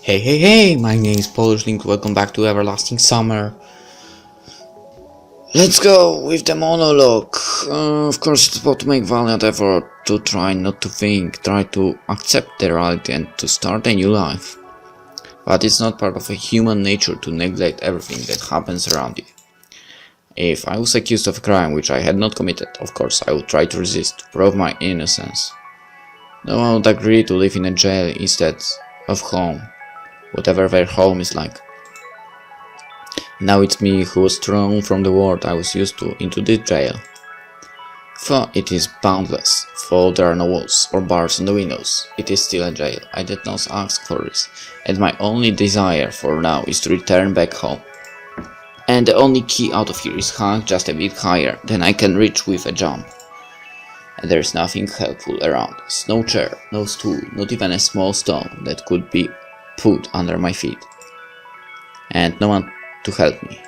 Hey, my name is PolishLynx, welcome back to Everlasting Summer. Let's go with the monologue. Of course, it's about to make valiant effort to try not to think, try to accept the reality and to start a new life. But it's not part of a human nature to neglect everything that happens around you. If I was accused of a crime which I had not committed, of course I would try to resist, to prove my innocence. No one would agree to live in a jail instead of home, whatever their home is like. Now it's me who was thrown from the world I was used to into this jail. For it is boundless, for there are no walls or bars on the windows, it is still a jail. I did not ask for this, and my only desire for now is to return back home. And the only key out of here is hung just a bit higher than I can reach with a jump. And there is nothing helpful around us, no chair, no stool, not even a small stone that could be put under my feet. And no one to help me.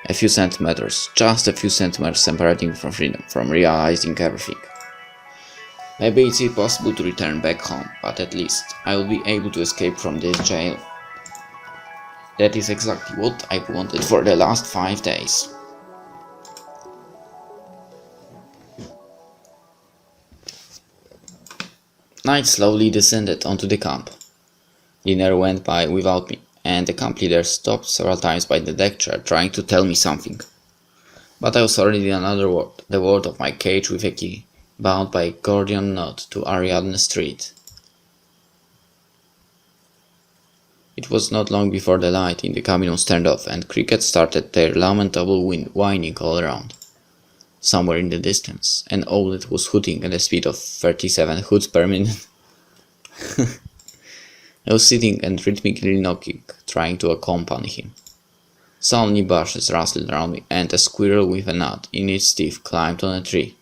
A few centimeters, just a few centimeters separating from freedom, from realizing everything. Maybe it's impossible to return back home, but at least I will be able to escape from this jail. That is exactly what I wanted for the last 5 days. Night slowly descended onto the camp. Dinner went by without me, and the camp leader stopped several times by the deck chair trying to tell me something. But I was already in another world, the world of my cage with a key, bound by a Gordian knot to Ariadne Street. It was not long before the light in the cabin was turned off and crickets started their lamentable whining all around. Somewhere in the distance, an owlet was hooting at a speed of 37 hoots per minute. I was sitting and rhythmically knocking, trying to accompany him. Suddenly bushes rustled around me, and a squirrel with a nut in its teeth climbed on a tree.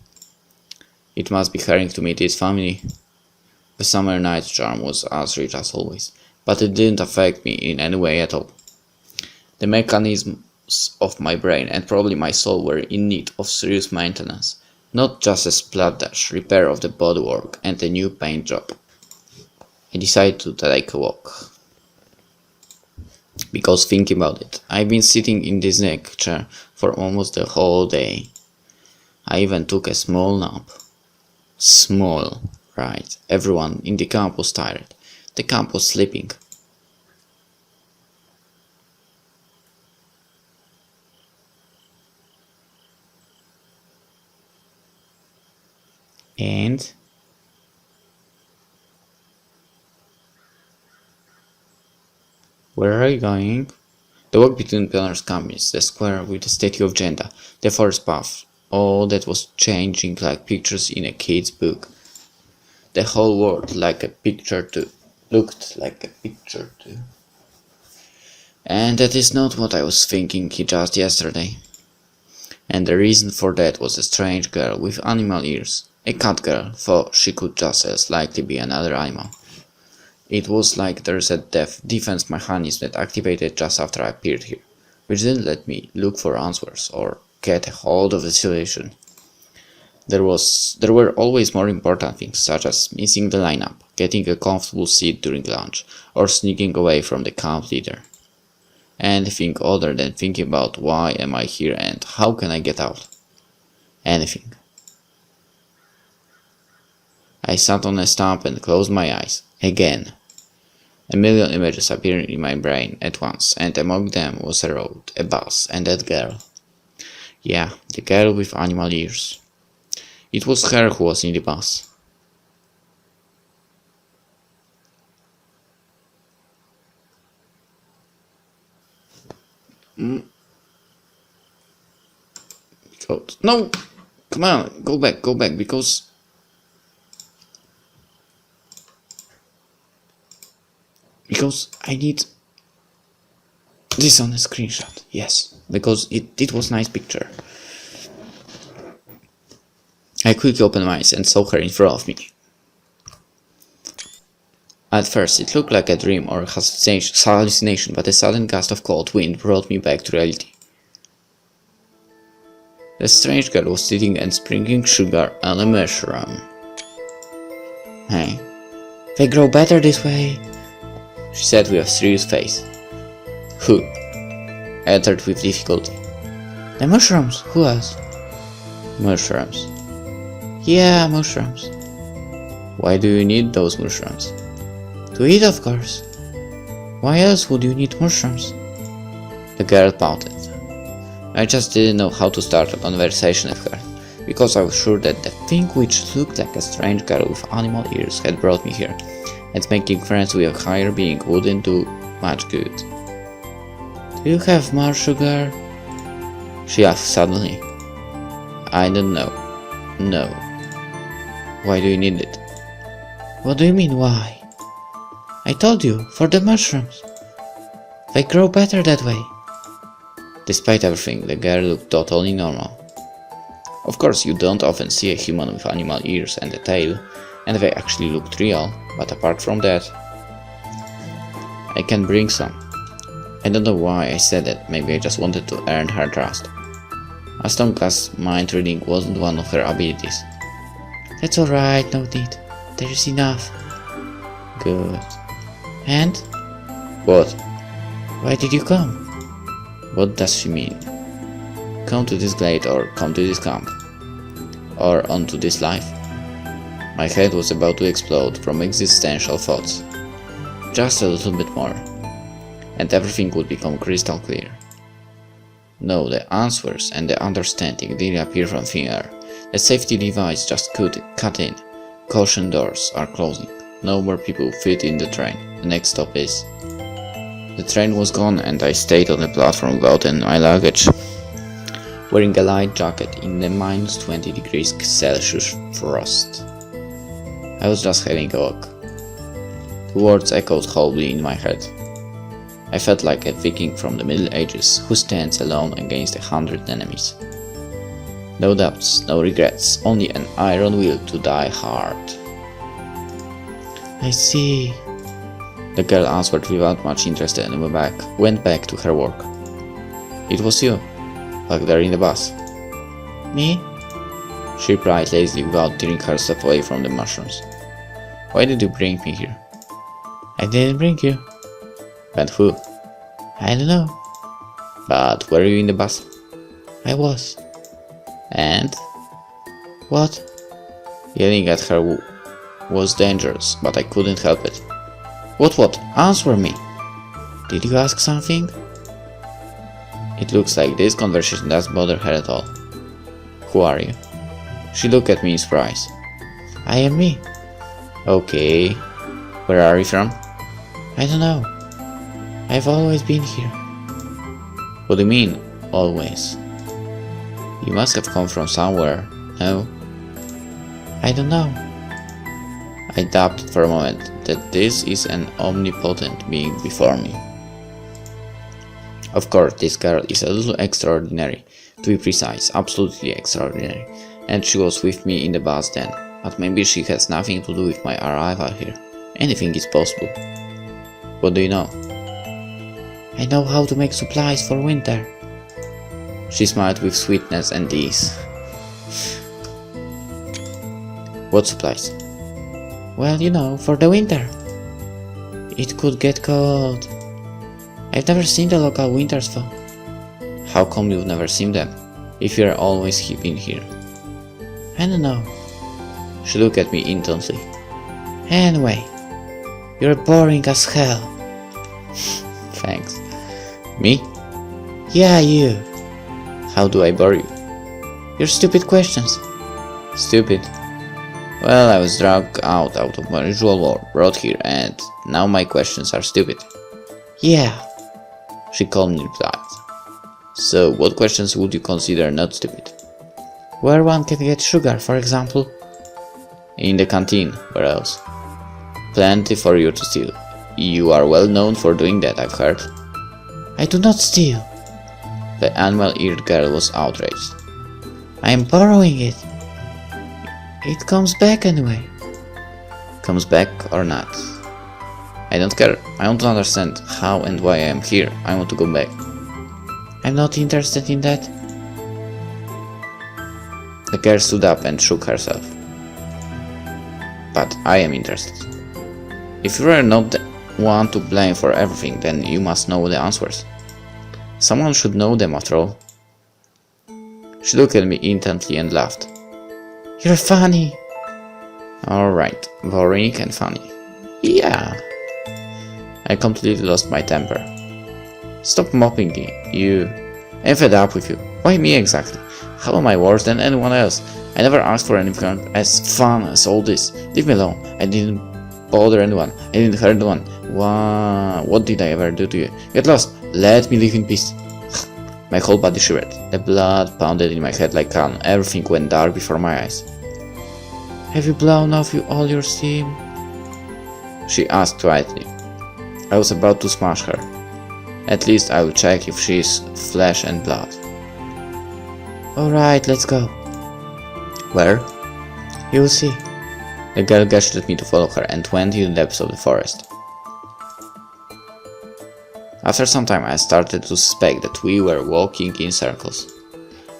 It must be hurrying to meet its family. The summer night's charm was as rich as always, but it didn't affect me in any way at all. The mechanisms of my brain and probably my soul were in need of serious maintenance, not just a splash repair of the bodywork and a new paint job. I decided to take a walk. Because thinking about it, I've been sitting in this neck chair for almost the whole day. I even took a small nap. Small, right? Everyone in the camp was tired. The camp was sleeping. And where are you going? The walk between pillars cabins, the square with the statue of Genda, the forest path, all that was changing like pictures in a kid's book. The whole world like a picture too. Looked like a picture too. And that is not what I was thinking just yesterday. And the reason for that was a strange girl with animal ears. A cat girl, for she could just as likely be another animal. It was like there's a defense mechanism that activated just after I appeared here, which didn't let me look for answers or get a hold of the situation. There were always more important things, such as missing the lineup, getting a comfortable seat during lunch, or sneaking away from the camp leader. Anything other than thinking about why am I here and how can I get out. Anything. I sat on a stump and closed my eyes. Again. A million images appeared in my brain at once, and among them was a road, a bus, and that girl. Yeah, the girl with animal ears. It was her who was in the bus. No! Come on, go back, because I need this on a screenshot. Yes, because it was a nice picture. I quickly opened my eyes and saw her in front of me. At first it looked like a dream or a hallucination, but a sudden gust of cold wind brought me back to reality. The strange girl was sitting and sprinkling sugar on a mushroom. Hey, they grow better this way. she said with a serious face. Who? I answered with difficulty. The mushrooms, who else? Mushrooms. Yeah, mushrooms. Why do you need those mushrooms? To eat, of course. Why else would you need mushrooms? The girl pouted. I just didn't know how to start a conversation with her, because I was sure that the thing which looked like a strange girl with animal ears had brought me here, and making friends with a higher being wouldn't do much good. Do you have more sugar? She asked suddenly. I don't know. No. Why do you need it? What do you mean, why? I told you, for the mushrooms. They grow better that way. Despite everything, the girl looked totally normal. Of course, you don't often see a human with animal ears and a tail, and they actually looked real, but apart from that, I can bring some. I don't know why I said that, maybe I just wanted to earn her trust. As long as mind reading wasn't one of her abilities. That's alright, no need. There is enough. Good. And? What? Why did you come? What does she mean? Come to this glade or come to this camp? Or onto this life? My head was about to explode from existential thoughts. Just a little bit more, and everything would become crystal clear. No, the answers and the understanding didn't appear from thin air. The safety device just cut in. Caution doors are closing. No more people fit in the train. The next stop is... The train was gone and I stayed on the platform without any my luggage, wearing a light jacket in the minus 20 degrees Celsius frost. I was just having a walk. The words echoed hollowly in my head. I felt like a Viking from the Middle Ages who stands alone against 100 enemies. No doubts, no regrets, only an iron will to die hard. I see. The girl answered without much interest and went back to her work. It was you, back there in the bus. Me? She replied lazily without tearing herself away from the mushrooms. Why did you bring me here? I didn't bring you. But who? I don't know. But were you in the bus? I was. And? What? Yelling at her was dangerous, but I couldn't help it. What? Answer me! Did you ask something? It looks like this conversation doesn't bother her at all. Who are you? She looked at me in surprise. I am me. Okay. Where are you from? I don't know. I've always been here. What do you mean, always? You must have come from somewhere, no? I don't know. I doubted for a moment that this is an omnipotent being before me. Of course, this girl is a little extraordinary, to be precise, absolutely extraordinary, and she was with me in the bus then, but maybe she has nothing to do with my arrival here. Anything is possible. What do you know? I know how to make supplies for winter. She smiled with sweetness and ease. What supplies? Well, you know, for the winter. It could get cold. I've never seen the local winters fall. How come you've never seen them, if you're always been here? I don't know. She looked at me intently. Anyway, you're boring as hell. Thanks. Me? Yeah, you. How do I bore you? Your stupid questions. Stupid? Well, I was dragged out of my usual world, brought here, and now my questions are stupid. Yeah, she calmly replied. So, what questions would you consider not stupid? Where one can get sugar, for example? In the canteen, where else? Plenty for you to steal. You are well known for doing that, I've heard. I do not steal. The animal-eared girl was outraged. I am borrowing it. It comes back anyway. Comes back or not? I don't care. I want to understand how and why I am here. I want to go back. I'm not interested in that. The girl stood up and shook herself. But I am interested. If you are not want to blame for everything, then you must know the answers. Someone should know them after all. She looked at me intently and laughed. You're funny! Alright, boring and funny. Yeah. I completely lost my temper. Stop mopping me, you. I'm fed up with you. Why me exactly? How am I worse than anyone else? I never asked for anything as fun as all this. Leave me alone. I didn't bother anyone. I didn't hurt anyone. What did I ever do to you? Get lost. Let me live in peace. My whole body shivered. The blood pounded in my head like cannon. Everything went dark before my eyes. Have you blown off all your steam? She asked quietly. I was about to smash her. At least I will check if she is flesh and blood. Alright, let's go. Where? You will see. The girl gestured at me to follow her and went into the depths of the forest. After some time I started to suspect that we were walking in circles.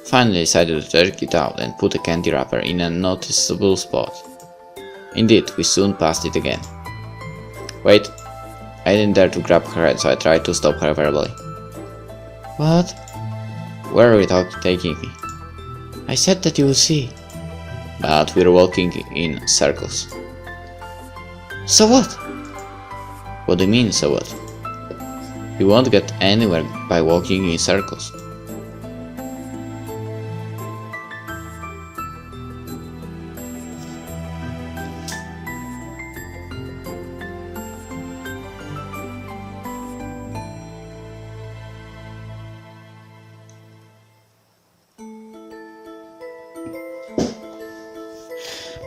Finally I decided to take it out and put a candy wrapper in a noticeable spot. Indeed, we soon passed it again. Wait, I didn't dare to grab her head, so I tried to stop her verbally. What? Where are we taking me? I said that you will see. But we're walking in circles. So what? What do you mean, so what? You won't get anywhere by walking in circles.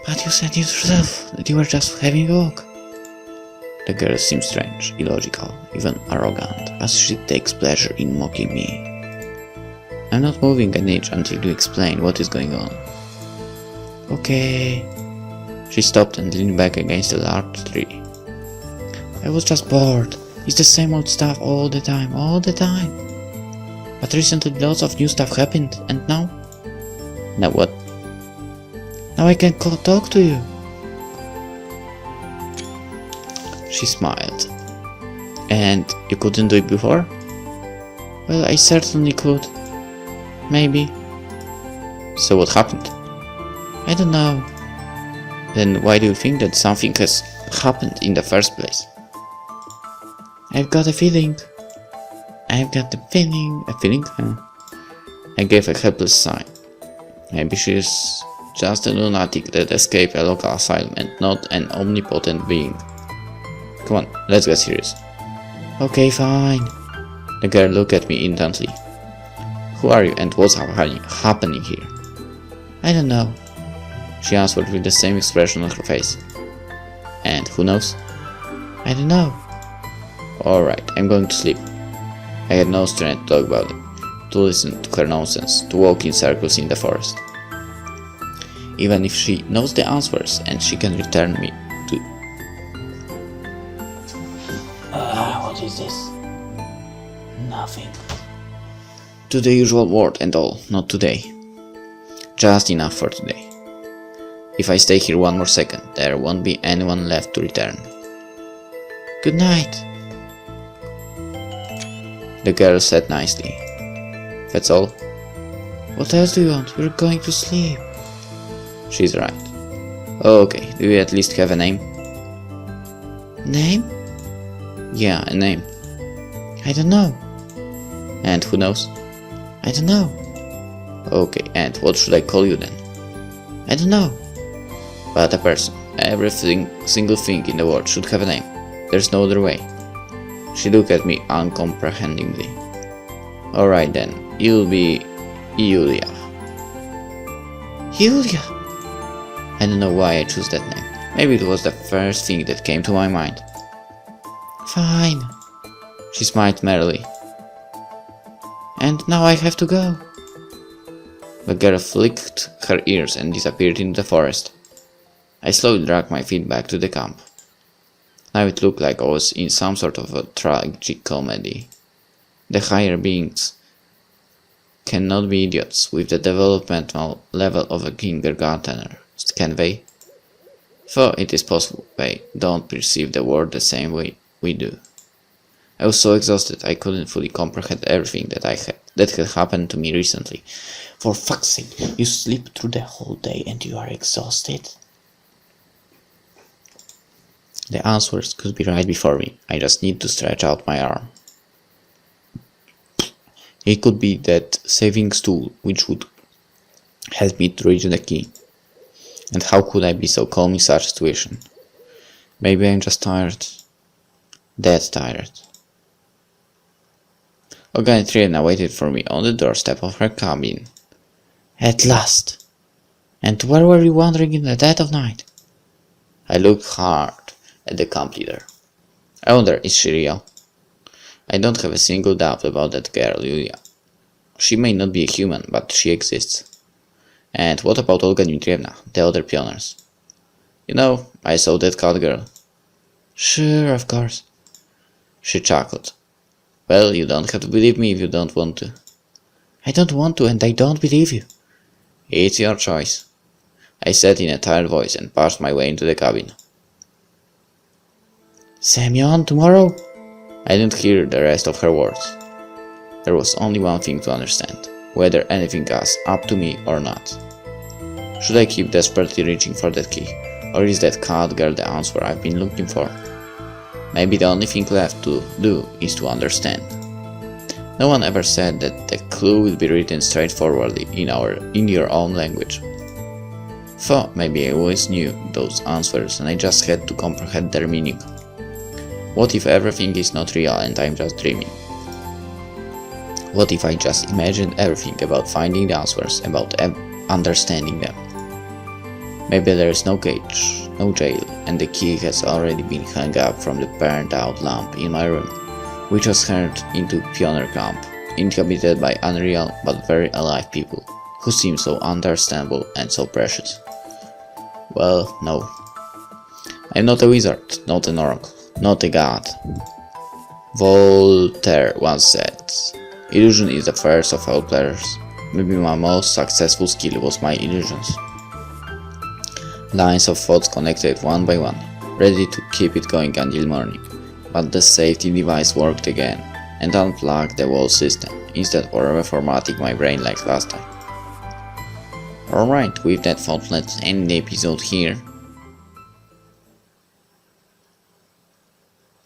But you said yourself that you were just having a walk. The girl seemed strange, illogical, even arrogant, as she takes pleasure in mocking me. I'm not moving an inch until you explain what is going on. Okay. She stopped and leaned back against a large tree. I was just bored. It's the same old stuff all the time. But recently lots of new stuff happened, and now? Now what? Now I can talk to you. She smiled. And you couldn't do it before? Well, I certainly could. Maybe. So what happened? I don't know. Then why do you think that something has happened in the first place? I've got a feeling. A feeling? I gave a helpless sigh. Maybe she's just a lunatic that escaped a local asylum and not an omnipotent being. Come on, let's get serious. Okay, fine. The girl looked at me intently. Who are you and what's happening here? I don't know. She answered with the same expression on her face. And who knows? I don't know. Alright, I'm going to sleep. I had no strength to talk about it, to listen to her nonsense, to walk in circles in the forest. Even if she knows the answers and she can return me to... what is this? Nothing. To the usual world and all, not today. Just enough for today. If I stay here one more second, there won't be anyone left to return. Good night. The girl said nicely. That's all? What else do you want? We're going to sleep. She's right. Okay, do you at least have a name? Name? Yeah, a name. I don't know. And who knows? I don't know. Okay, and what should I call you then? I don't know. But a person, single thing in the world should have a name. There's no other way. She looked at me uncomprehendingly. Alright then, you'll be Yulia. Yulia? I don't know why I chose that name. Maybe it was the first thing that came to my mind. Fine. She smiled merrily. And now I have to go. The girl flicked her ears and disappeared into the forest. I slowly dragged my feet back to the camp. Now it looked like I was in some sort of a tragic comedy. The higher beings cannot be idiots with the developmental level of a kindergartner, can they? For it is possible they don't perceive the world the same way we do. I was so exhausted I couldn't fully comprehend everything that had happened to me recently. For fuck's sake, you sleep through the whole day and you are exhausted? The answers could be right before me. I just need to stretch out my arm. It could be that saving tool which would help me to reach the key. And how could I be so calm in such a situation? Maybe I'm just tired. Dead tired. Organitrina waited for me on the doorstep of her cabin. At last! And where were you wandering in the dead of night? I looked hard at the camp leader. I wonder, is she real? I don't have a single doubt about that girl, Yulia. She may not be a human, but she exists. And what about Olga Dmitrievna, the other pioneers? You know, I saw that cat girl. Sure, of course. She chuckled. Well, you don't have to believe me if you don't want to. I don't want to, and I don't believe you. It's your choice. I said in a tired voice and pushed my way into the cabin. Semyon, tomorrow? I didn't hear the rest of her words. There was only one thing to understand, whether anything was up to me or not. Should I keep desperately reaching for that key, or is that cat girl the answer I've been looking for? Maybe the only thing left to do is to understand. No one ever said that the clue will be written straightforwardly in your own language. Thought maybe I always knew those answers and I just had to comprehend their meaning. What if everything is not real and I'm just dreaming? What if I just imagined everything about finding the answers, about understanding them? Maybe there is no cage, no jail, and the key has already been hung up from the burned out lamp in my room, which was turned into pioneer camp, inhabited by unreal but very alive people, who seem so understandable and so precious. Well, no. I'm not a wizard, not an oracle, not a god. Voltaire once said, illusion is the first of all pleasures. Maybe my most successful skill was my illusions. Lines of thoughts connected one by one, ready to keep it going until morning. But the safety device worked again, and unplugged the whole system, instead of reformatting my brain like last time. Alright, with that thought, let's end the episode here.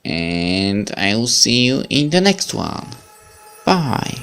And I'll see you in the next one. Bye.